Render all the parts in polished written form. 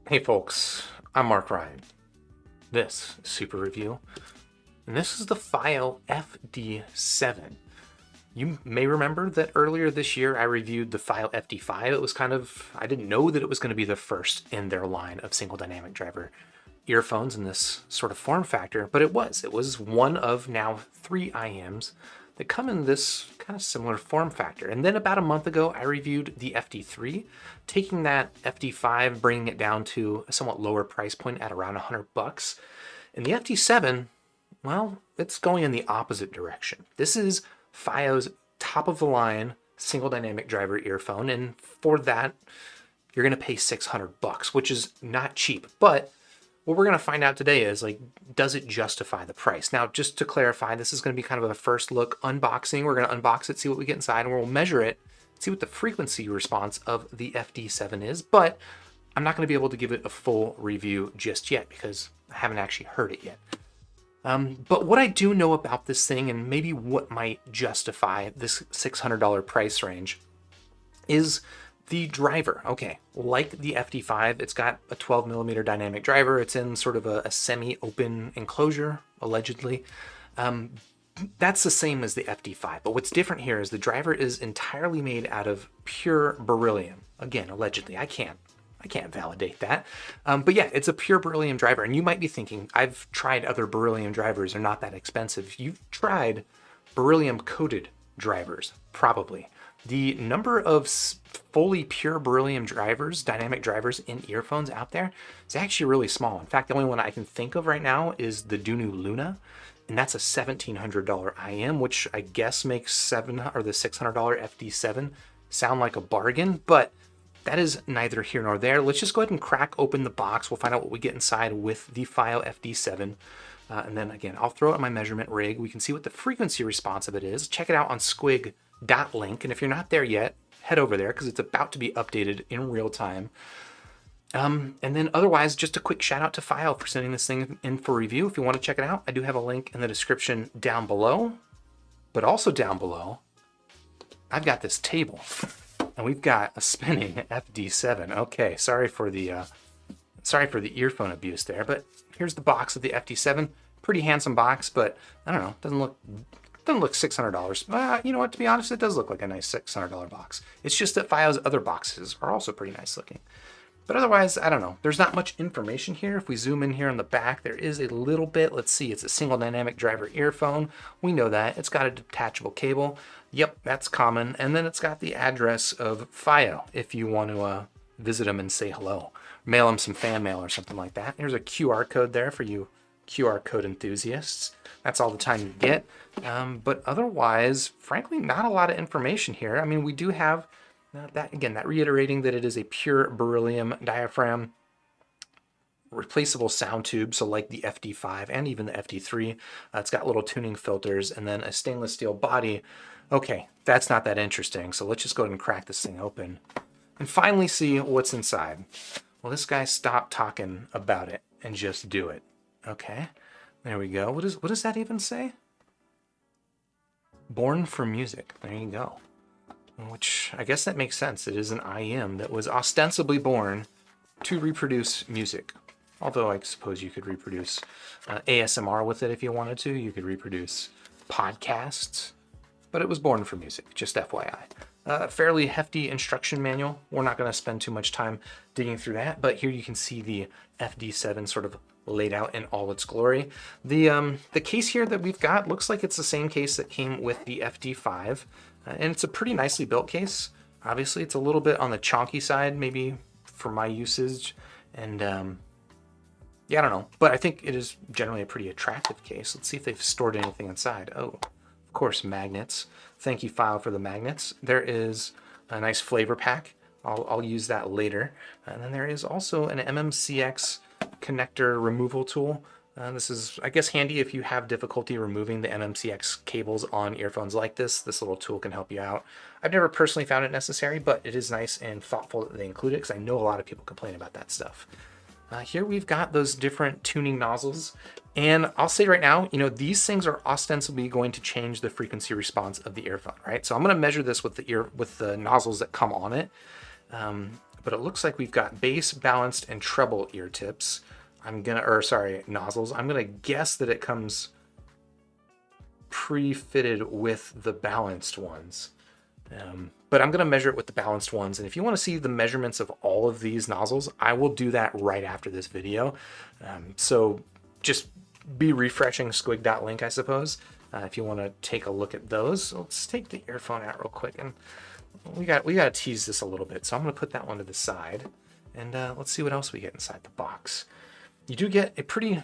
Hey folks, I'm Mark Ryan. This is Super Review, and this is the Fiio FD7. You may remember that earlier this year I reviewed the Fiio FD5. It was I didn't know that it was going to be the first in their line of single dynamic driver earphones in this sort of form factor, but it was. It was one of now 3 IMs that come in this kind of similar form factor. And then about a month ago, I reviewed the FD3, taking that FD5, bringing it down to a somewhat lower price point at around $100. And the FD7, well, it's going in the opposite direction. This is Fiio's top of the line single dynamic driver earphone. And for that, you're going to pay $600, which is not cheap. But what we're going to find out today is, does it justify the price? Now, just to clarify, this is going to be kind of a first look unboxing. We're going to unbox it, see what we get inside, and we'll measure it, see what the frequency response of the FD7 is. But I'm not going to be able to give it a full review just yet because I haven't actually heard it yet. But what I do know about this thing, and maybe what might justify this $600 price range, is the driver. Okay, like the FD5, it's got a 12mm dynamic driver. It's in sort of a semi-open enclosure, allegedly. That's the same as the FD5, but what's different here is the driver is entirely made out of pure beryllium. Again, allegedly. I can't validate that. But yeah, it's a pure beryllium driver, and you might be thinking, I've tried other beryllium drivers. They're not that expensive. You've tried beryllium-coated drivers, probably. The number of fully pure beryllium drivers, dynamic drivers in earphones out there is actually really small. In fact, the only one I can think of right now is the Dunu Luna, and that's a $1,700 IM, which I guess makes the $600 FD7 sound like a bargain, but that is neither here nor there. Let's just go ahead and crack open the box. We'll find out what we get inside with the Fiio FD7. And then again, I'll throw it on my measurement rig. We can see what the frequency response of it is. Check it out on squig.link. And if you're not there yet, head over there because it's about to be updated in real time. And then otherwise, just a quick shout out to Fiio for sending this thing in for review. If you want to check it out, I do have a link in the description down below. But also down below, I've got this table. And we've got a spinning FD7. Okay, sorry for the earphone abuse there, but here's the box of the FD7. Pretty handsome box, but I don't know, doesn't look $600. You know what? To be honest, it does look like a nice $600 box. It's just that Fiio's other boxes are also pretty nice looking. But otherwise, I don't know. There's not much information here. If we zoom in here on the back, there is a little bit. Let's see. It's a single dynamic driver earphone. We know that. It's got a detachable cable. Yep, that's common. And then it's got the address of Fiio if you want to visit them and say hello. Mail them some fan mail or something like that. Here's a QR code there for you QR code enthusiasts. That's all the time you get. But otherwise, frankly, not a lot of information here. I mean, we do have that reiterating that it is a pure beryllium diaphragm, replaceable sound tube, so like the FD5 and even the FD3. It's got little tuning filters and then a stainless steel body. Okay, that's not that interesting, so let's just go ahead and crack this thing open and finally see what's inside. Well, this guy stopped talking about it and just do it. Okay, there we go. What does that even say? Born for music. There you go. Which I guess that makes sense. It is an IM that was ostensibly born to reproduce music. Although I suppose you could reproduce ASMR with it if you wanted to. You could reproduce podcasts. But it was born for music, just FYI. Fairly hefty instruction manual. We're not going to spend too much time digging through that. But here you can see the FD7 sort of laid out in all its glory. The case here that we've got looks like it's the same case that came with the FD5. And it's a pretty nicely built case. Obviously, it's a little bit on the chonky side, maybe for my usage. And yeah, I don't know. But I think it is generally a pretty attractive case. Let's see if they've stored anything inside. Oh, of course, magnets. Thank you, Fiio, for the magnets. There is a nice flavor pack. I'll use that later. And then there is also an Mmcx connector removal tool. This is, I guess, handy if you have difficulty removing the Mmcx cables on earphones like this. This little tool can help you out. I've never personally found it necessary, but it is nice and thoughtful that they include it because I know a lot of people complain about that stuff. Here we've got those different tuning nozzles. And I'll say right now, these things are ostensibly going to change the frequency response of the earphone, right? So I'm going to measure this with the nozzles that come on it. but it looks like we've got bass, balanced, and treble ear tips. Nozzles. I'm gonna guess that it comes pre-fitted with the balanced ones. But I'm going to measure it with the balanced ones. And if you want to see the measurements of all of these nozzles, I will do that right after this video. So just be refreshing squig.link, I suppose, if you want to take a look at those. Let's take the earphone out real quick. And we got to tease this a little bit. So I'm going to put that one to the side. And let's see what else we get inside the box. You do get a pretty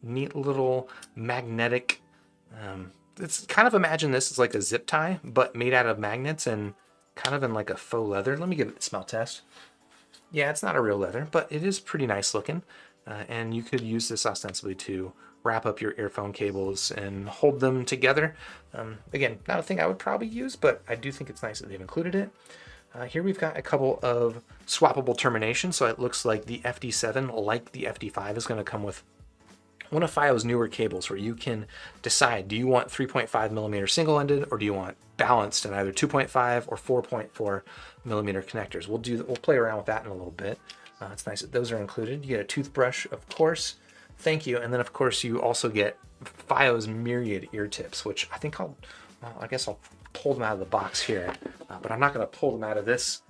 neat little magnetic... it's kind of, imagine this as like a zip tie, but made out of magnets and kind of in like a faux leather. Let me give it a smell test. Yeah, it's not a real leather, but it is pretty nice looking. And you could use this ostensibly to wrap up your earphone cables and hold them together. Again, not a thing I would probably use, but I do think it's nice that they've included it. Here we've got a couple of swappable terminations. So it looks like the FD7, like the FD5, is going to come with one of Fio's newer cables where you can decide, do you want 3.5 millimeter single-ended, or do you want balanced in either 2.5 or 4.4 millimeter connectors? We'll play around with that in a little bit. It's nice that those are included. You get a toothbrush, of course. Thank you. And then of course you also get Fio's myriad ear tips, which I think I guess I'll pull them out of the box here, but I'm not going to pull them out of this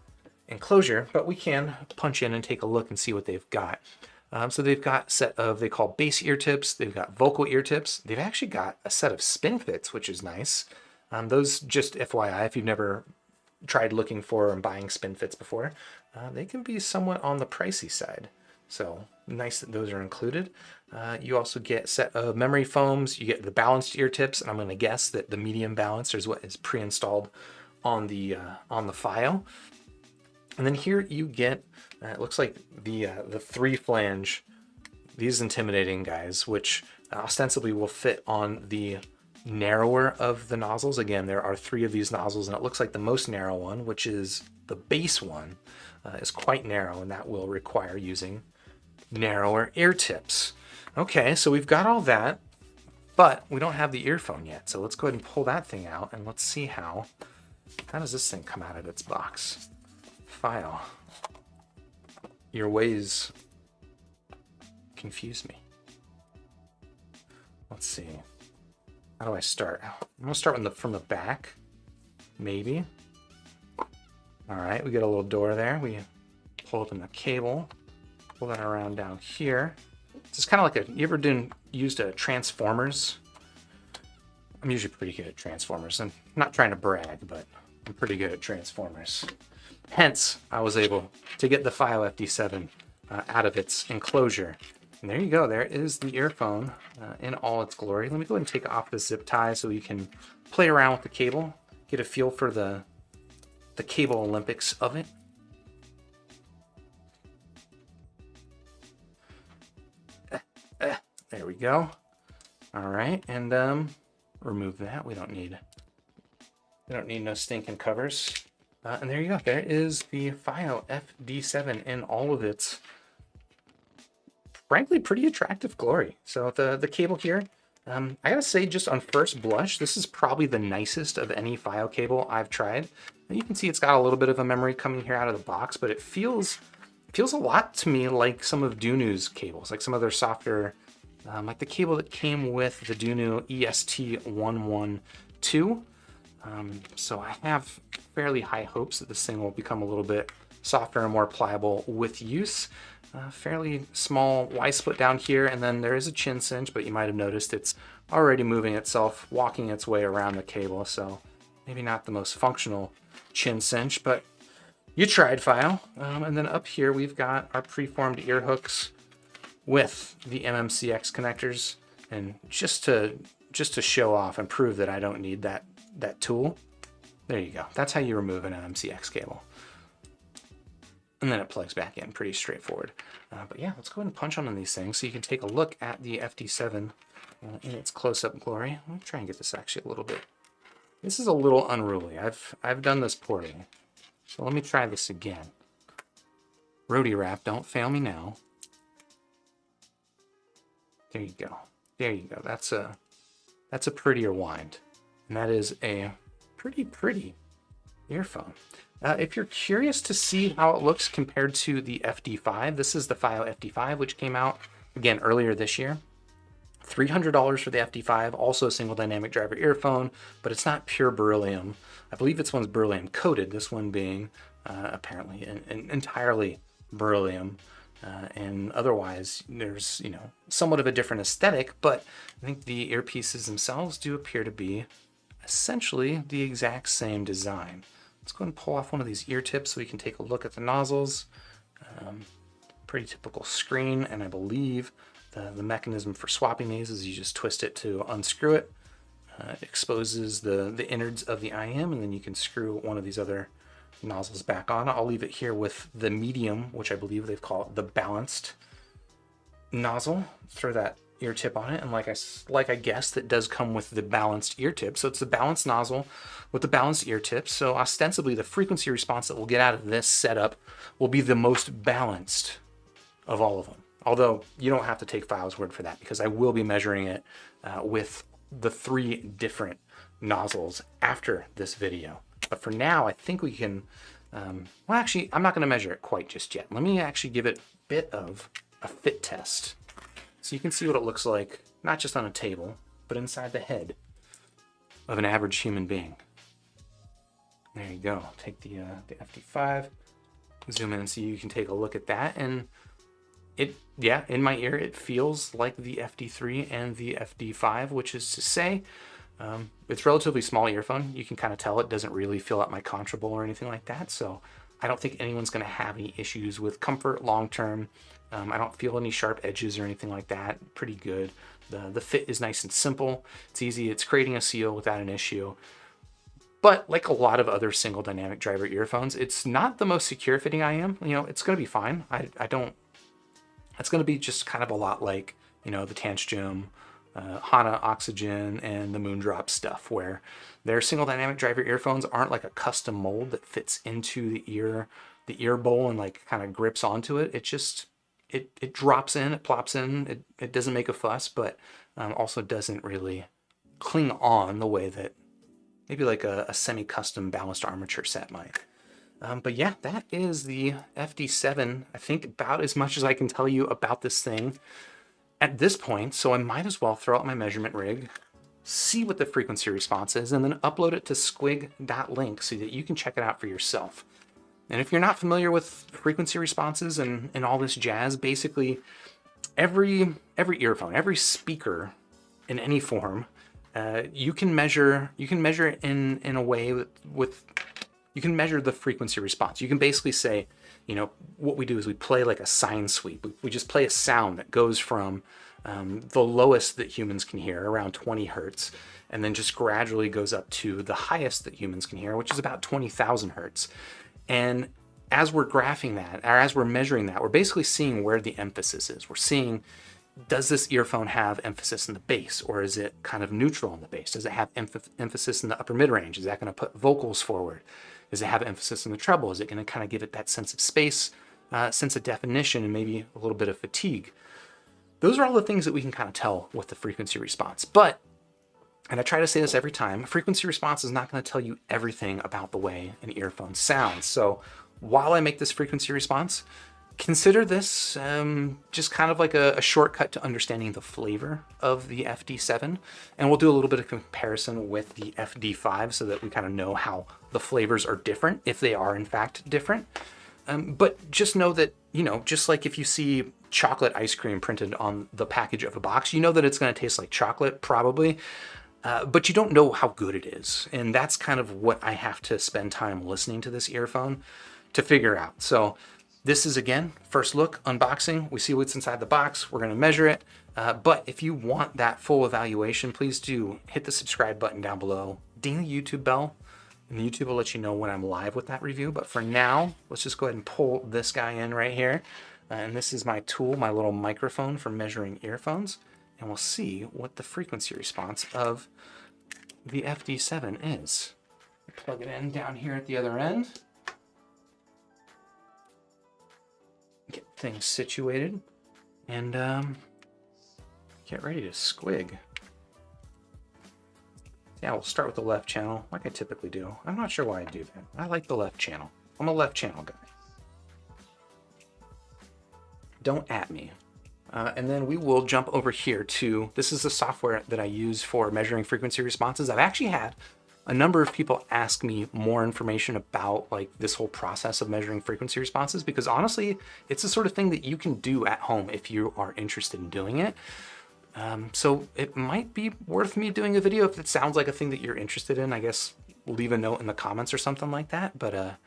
enclosure, but we can punch in and take a look and see what they've got. So they've got a set of, they call bass ear tips. They've got vocal ear tips. They've actually got a set of spin fits, which is nice. Those, just FYI, if you've never tried looking for and buying spin fits before, they can be somewhat on the pricey side. So nice that those are included. You also get a set of memory foams. You get the balanced ear tips, and I'm going to guess that the medium balanced is what is pre-installed on the Fio. And then here you get, it looks like the 3-flange, these intimidating guys, which ostensibly will fit on the narrower of the nozzles. Again, there are 3 of these nozzles, and it looks like the most narrow one, which is the base one, is quite narrow, and that will require using narrower ear tips. Okay, so we've got all that, but we don't have the earphone yet. So let's go ahead and pull that thing out, and let's see how does this thing come out of its box. Fio, your ways confuse me. Let's see. How do I start? I'm gonna start from the back, maybe. All right, we get a little door there. We pull open the cable, pull that around down here. This is kind of like you ever used a Transformers? I'm usually pretty good at Transformers. I'm not trying to brag, but I'm pretty good at Transformers. Hence, I was able to get the Fiio FD7 out of its enclosure. And there you go. There is the earphone in all its glory. Let me go ahead and take off the zip tie so you can play around with the cable, get a feel for the cable Olympics of it. There we go. All right, and remove that. We don't need no stinking covers. And there you go. There is the Fiio FD7 in all of its, frankly, pretty attractive glory. So the cable here, I gotta say, just on first blush, this is probably the nicest of any Fiio cable I've tried. And you can see it's got a little bit of a memory coming here out of the box, but it feels a lot to me like some of Dunu's cables, like some of their softer, like the cable that came with the Dunu EST112. So I have fairly high hopes that this thing will become a little bit softer and more pliable with use. Fairly small Y split down here, and then there is a chin cinch, but you might have noticed it's already moving itself, walking its way around the cable, so maybe not the most functional chin cinch, but you tried, Fiio. And then up here we've got our preformed ear hooks with the Mmcx connectors, and just to show off and prove that I don't need that tool, there you go. That's how you remove an Mmcx cable. And then it plugs back in, pretty straightforward. But yeah, let's go ahead and punch on these things so you can take a look at the FD7 in its close-up glory. Let me try and get this actually a little bit. This is a little unruly. I've done this poorly. So let me try this again. Roadie wrap, don't fail me now. There you go. There you go. That's a prettier wind. And that is a pretty earphone. If you're curious to see how it looks compared to the FD5, this is the Fiio FD5, which came out, again, earlier this year. $300 for the FD5, also a single dynamic driver earphone, but it's not pure beryllium. I believe this one's beryllium coated, this one being apparently an entirely beryllium. And otherwise, there's, you know, somewhat of a different aesthetic, but I think the earpieces themselves do appear to be essentially the exact same design. Let's go ahead and pull off one of these ear tips so we can take a look at the nozzles. Pretty typical screen, and I believe the mechanism for swapping these is you just twist it to unscrew it. It exposes the innards of the IM, and then you can screw one of these other nozzles back on. I'll leave it here with the medium, which I believe they've called the balanced nozzle. Throw that ear tip on it, and like I guessed, it does come with the balanced ear tip. So it's the balanced nozzle with the balanced ear tip. So ostensibly, the frequency response that we'll get out of this setup will be the most balanced of all of them. Although you don't have to take Fio's word for that, because I will be measuring it with the 3 different nozzles after this video. But for now, I think we can, well, actually, I'm not going to measure it quite just yet. Let me actually give it a bit of a fit test, so you can see what it looks like, not just on a table, but inside the head of an average human being. There you go. Take the FD5, zoom in and see, you can take a look at that, and yeah, in my ear, it feels like the FD3 and the FD5, which is to say, it's a relatively small earphone. You can kind of tell it doesn't really fill out my contrable or anything like that. So I don't think anyone's going to have any issues with comfort long-term. I don't feel any sharp edges or anything like that. Pretty good. The fit is nice and simple. It's easy. It's creating a seal without an issue. But like a lot of other single dynamic driver earphones, it's not the most secure fitting IM. You know, it's going to be fine. It's going to be just kind of a lot like, you know, the Tangentium, Hana Oxygen, and the Moondrop stuff, where their single dynamic driver earphones aren't like a custom mold that fits into the ear bowl and like kind of grips onto it. It just, it drops in, it plops in, it doesn't make a fuss, but also doesn't really cling on the way that maybe like a semi-custom balanced armature set might. But yeah, that is the FD7. I think about as much as I can tell you about this thing at this point, so I might as well throw out my measurement rig, see what the frequency response is, and then upload it to squig.link so that you can check it out for yourself. And if you're not familiar with frequency responses and all this jazz, basically every earphone, every speaker in any form, you can measure it in a way with you can measure the frequency response. You can basically say, you know, what we do is we play like a sine sweep. We just play a sound that goes from the lowest that humans can hear, around 20 hertz, and then just gradually goes up to the highest that humans can hear, which is about 20,000 hertz. And as we're graphing that, or as we're measuring that, we're basically seeing where the emphasis is. We're seeing, does this earphone have emphasis in the bass, or is it kind of neutral in the bass? Does it have emphasis in the upper mid-range? Is that going to put vocals forward? Does it have emphasis in the treble? Is it going to kind of give it that sense of space, sense of definition, and maybe a little bit of fatigue? Those are all the things that we can kind of tell with the frequency response. But, and I try to say this every time, frequency response is not going to tell you everything about the way an earphone sounds. So while I make this frequency response, consider this just kind of like a shortcut to understanding the flavor of the FD7. And we'll do a little bit of comparison with the FD5 so that we kind of know how the flavors are different, if they are in fact different. But just know that, you know, just like if you see chocolate ice cream printed on the package of a box, you know that it's going to taste like chocolate, probably. But you don't know how good it is. And that's kind of what I have to spend time listening to this earphone to figure out. So this is, again, first look, unboxing. We see what's inside the box. We're going to measure it. But if you want that full evaluation, please do hit the subscribe button down below. Ding the YouTube bell, and YouTube will let you know when I'm live with that review. But for now, let's just go ahead and pull this guy in right here. And this is my tool, my little microphone for measuring earphones. And we'll see what the frequency response of the FD7 is. Plug it in down here at the other end. Get things situated, and get ready to squig. Yeah, we'll start with the left channel, like I typically do. I'm not sure why I do that. I like the left channel. I'm a left channel guy. Don't at me. And then we will jump over here to, this is the software that I use for measuring frequency responses. I've actually had a number of people ask me more information about like this whole process of measuring frequency responses, because honestly, it's the sort of thing that you can do at home if you are interested in doing it. So it might be worth me doing a video if it sounds like a thing that you're interested in. I guess leave a note in the comments or something like that. But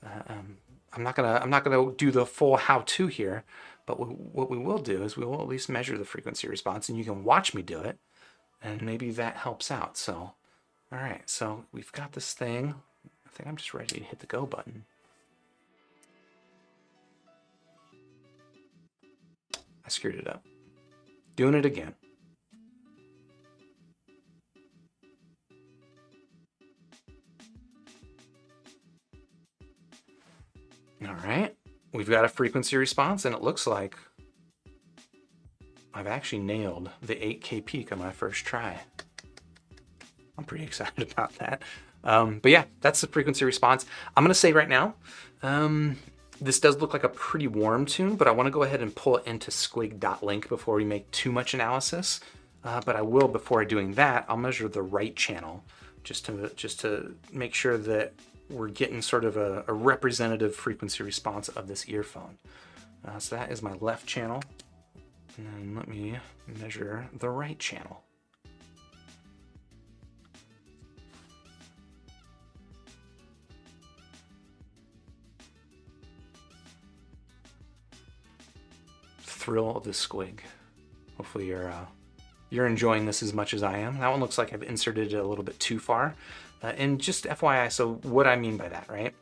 I'm not gonna do the full how-to here. But what we will do is we will at least measure the frequency response, and you can watch me do it, and maybe that helps out. So, all right, so we've got this thing. I think I'm just ready to hit the go button. I screwed it up. Doing it again. All right. We've got a frequency response, and it looks like I've actually nailed the 8K peak on my first try. I'm pretty excited about that. But yeah, that's the frequency response. I'm gonna say right now, this does look like a pretty warm tune, but I wanna go ahead and pull it into squig.link before we make too much analysis. But I will, before doing that, I'll measure the right channel just to make sure that we're getting sort of a representative frequency response of this earphone. So that is my left channel. And then let me measure the right channel. Thrill of the squig. Hopefully you're enjoying this as much as I am. That one looks like I've inserted it a little bit too far. And just FYI, so what I mean by that, right?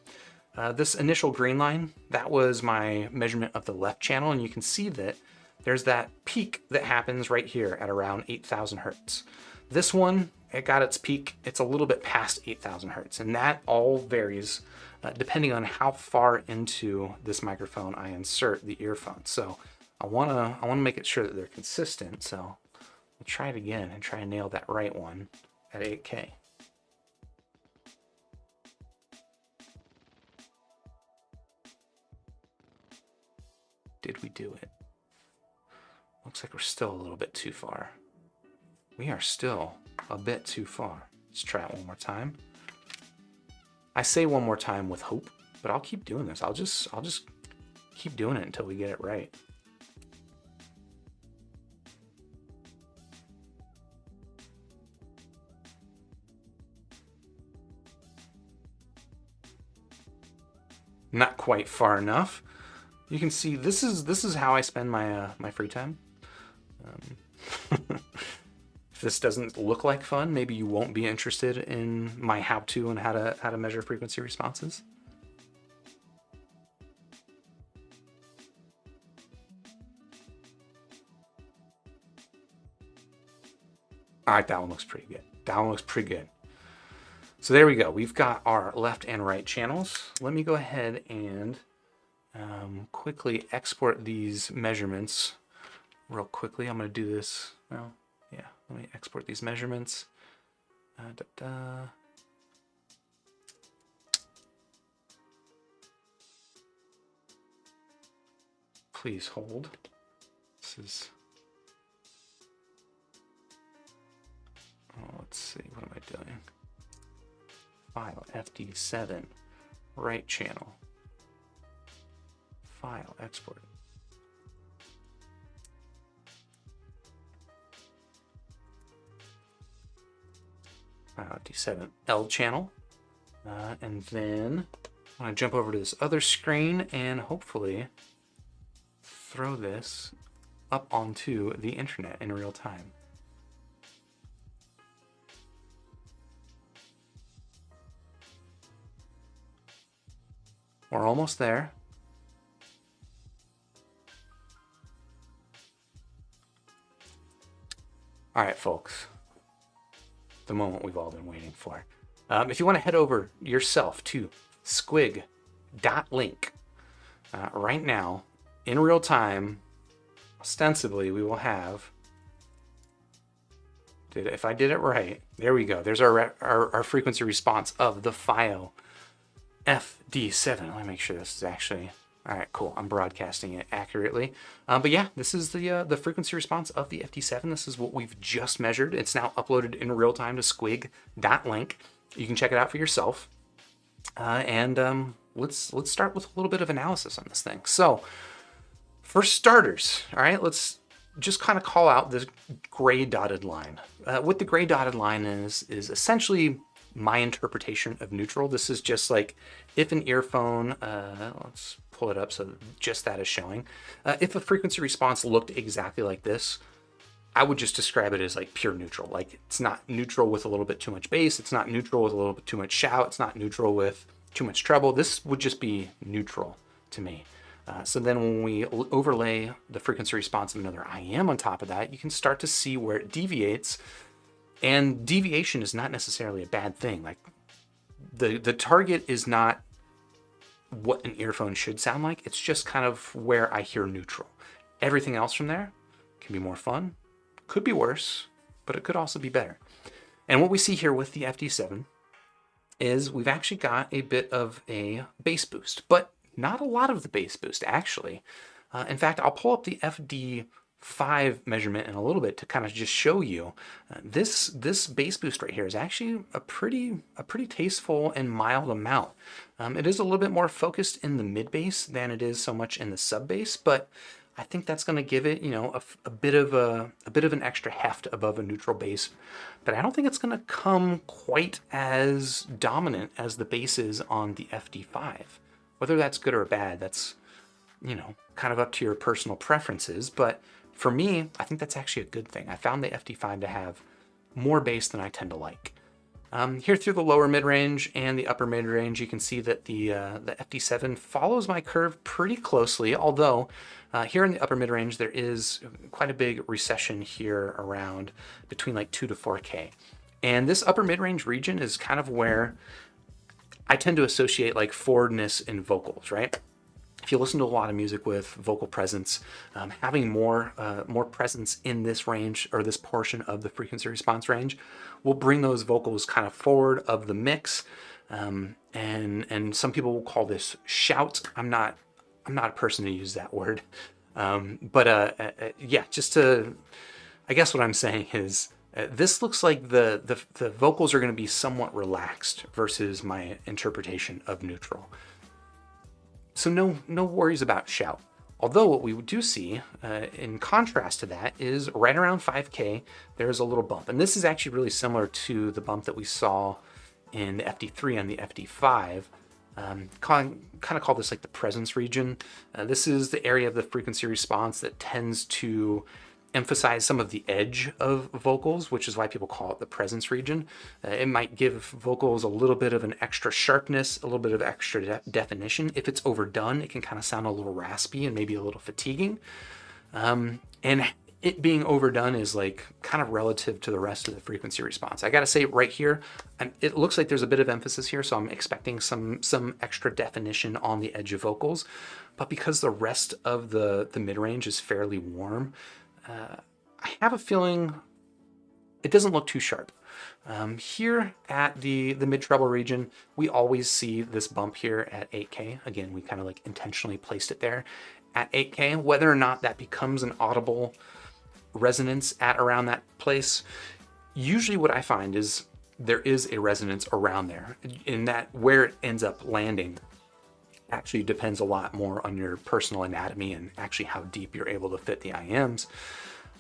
This initial green line, that was my measurement of the left channel, and you can see that there's that peak that happens right here at around 8,000 hertz. This one, it got its peak, it's a little bit past 8,000 hertz, and that all varies depending on how far into this microphone I insert the earphone. So I wanna make it sure that they're consistent, so we'll try it again and try and nail that right one at 8K. Did we do it? Looks like we're still a little bit too far. We are still a bit too far. Let's try it one more time. I say one more time with hope, but I'll keep doing this. I'll just keep doing it until we get it right. Not quite far enough. You can see this is how I spend my my free time. If this doesn't look like fun, maybe you won't be interested in my how-to and how to measure frequency responses. All right, that one looks pretty good. That one looks pretty good. So there we go. We've got our left and right channels. Let me go ahead and quickly export these measurements real quickly. I'm going to do this. Well, yeah, let me export these measurements. Please hold. This is... Oh, let's see. What am I doing? File FD7, right channel. File, export. File FD7, L channel. And then I'm going to jump over to this other screen and hopefully throw this up onto the internet in real time. We're almost there. All right, folks. The moment we've all been waiting for. If you want to head over yourself to squig.link right now, in real time, ostensibly, we will have If I did it right, there we go. There's our frequency response of the Fiio FD7. Let me make sure this is actually, all right, cool. I'm broadcasting it accurately. But yeah, this is the frequency response of the FD7. This is what we've just measured. It's now uploaded in real time to squig.link. You can check it out for yourself. Let's start with a little bit of analysis on this thing. So for starters, all right, let's just kind of call out this gray dotted line. What the gray dotted line is essentially my interpretation of neutral. This is just like if an earphone, let's pull it up so just that is showing. If a frequency response looked exactly like this, I would just describe it as like pure neutral. Like it's not neutral with a little bit too much bass. It's not neutral with a little bit too much shout. It's not neutral with too much treble. This would just be neutral to me. So then when we overlay the frequency response of another IM on top of that, you can start to see where it deviates. And deviation is not necessarily a bad thing. Like the target is not what an earphone should sound like. It's just kind of where I hear neutral. Everything else from there can be more fun, could be worse, but it could also be better. And what we see here with the FD7 is we've actually got a bit of a bass boost, but not a lot of the bass boost, actually. In fact, I'll pull up the FD5 measurement in a little bit to kind of just show you. This bass boost right here is actually a pretty tasteful and mild amount. It is a little bit more focused in the mid bass than it is so much in the sub bass, but I think that's going to give it, you know, a bit of an extra heft above a neutral bass. But I don't think it's going to come quite as dominant as the bass is on the FD5. Whether that's good or bad, that's, you know, kind of up to your personal preferences. But for me, I think that's actually a good thing. I found the FD5 to have more bass than I tend to like. Here through the lower mid-range and the upper mid-range, you can see that the FD7 follows my curve pretty closely, although here in the upper mid-range, there is quite a big recession here around between like 2 to 4K. And this upper mid-range region is kind of where I tend to associate like forwardness in vocals, right? If you listen to a lot of music with vocal presence, having more presence in this range or this portion of the frequency response range will bring those vocals kind of forward of the mix. And some people will call this shout. I'm not a person to use that word. Yeah, just to, I guess what I'm saying is, this looks like the vocals are going to be somewhat relaxed versus my interpretation of neutral. So no worries about shout. Although what we do see, in contrast to that, is right around 5K, there's a little bump. And this is actually really similar to the bump that we saw in the FD3 and the FD5. Kind of call this like the presence region. This is the area of the frequency response that tends to emphasize some of the edge of vocals, which is why people call it the presence region. It might give vocals a little bit of an extra sharpness, a little bit of extra definition. If it's overdone, it can kind of sound a little raspy and maybe a little fatiguing. And it being overdone is like kind of relative to the rest of the frequency response. I gotta say right here, it looks like there's a bit of emphasis here, so I'm expecting some extra definition on the edge of vocals. But because the rest of the mid-range is fairly warm, I have a feeling it doesn't look too sharp. Here at the mid-treble region, we always see this bump here at 8K. Again, we kind of like intentionally placed it there at 8K. Whether or not that becomes an audible resonance at around that place, usually what I find is there is a resonance around there. In that, where it ends up landing actually depends a lot more on your personal anatomy and actually how deep you're able to fit the IMs.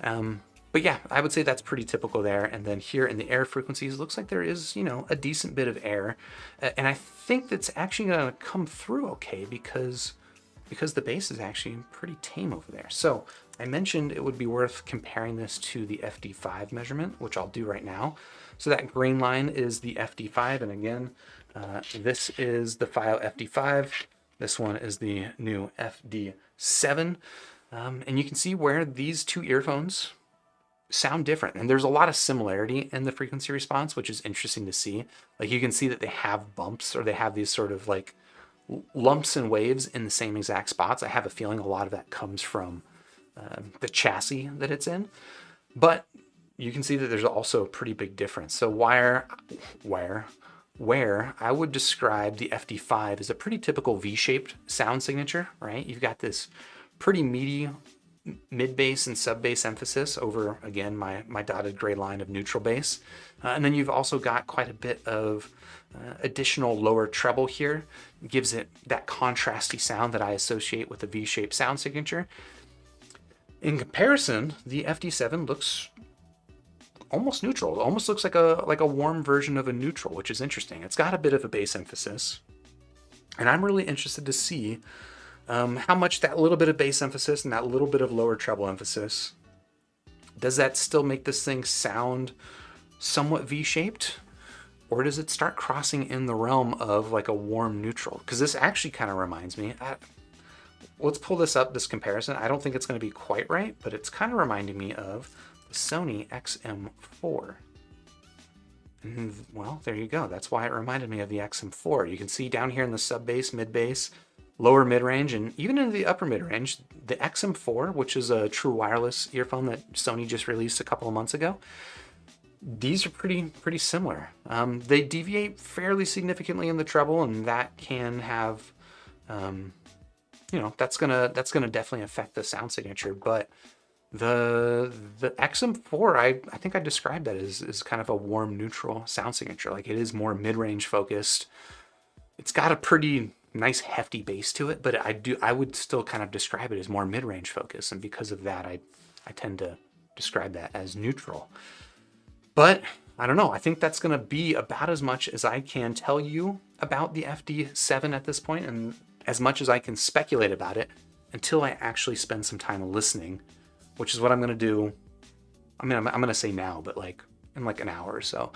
But yeah, I would say that's pretty typical there. And then here in the air frequencies, looks like there is, you know, a decent bit of air. And I think that's actually going to come through okay because the bass is actually pretty tame over there. So I mentioned it would be worth comparing this to the FD5 measurement, which I'll do right now. So that green line is the FD5. And again, this is the Fiio FD5. This one is the new FD7. And you can see where these two earphones sound different. And there's a lot of similarity in the frequency response, which is interesting to see. Like you can see that they have bumps, or they have these sort of like lumps and waves in the same exact spots. I have a feeling a lot of that comes from the chassis that it's in. But you can see that there's also a pretty big difference. So where I would describe the FD5 as a pretty typical V-shaped sound signature, right? You've got this pretty meaty mid-bass and sub-bass emphasis over, again, my dotted gray line of neutral bass. And then you've also got quite a bit of additional lower treble here. It gives it that contrasty sound that I associate with the V-shaped sound signature. In comparison, the FD7 looks almost neutral. It almost looks like a warm version of a neutral, which is interesting. It's got a bit of a bass emphasis, and I'm really interested to see how much that little bit of bass emphasis and that little bit of lower treble emphasis, does that still make this thing sound somewhat V-shaped, or does it start crossing in the realm of like a warm neutral? Because this actually kind of reminds me, let's pull this up, this comparison. I don't think it's going to be quite right, but it's kind of reminding me of the Sony XM4. And, well, there you go. That's why it reminded me of the XM4. You can see down here in the sub bass, mid bass, lower mid range, and even in the upper mid range, the XM4, which is a true wireless earphone that Sony just released a couple of months ago, these are pretty similar. They deviate fairly significantly in the treble, and that can have, that's gonna definitely affect the sound signature. But the XM4, I think I described that as kind of a warm neutral sound signature. Like, it is more mid-range focused. It's got a pretty nice hefty bass to it, but I would still kind of describe it as more mid-range focused, and because of that, I tend to describe that as neutral. But I don't know. I think that's going to be about as much as I can tell you about the FD7 at this point, and as much as I can speculate about it until I actually spend some time listening, which is what I'm going to do. I mean, I'm going to say now, but like in like an hour or so.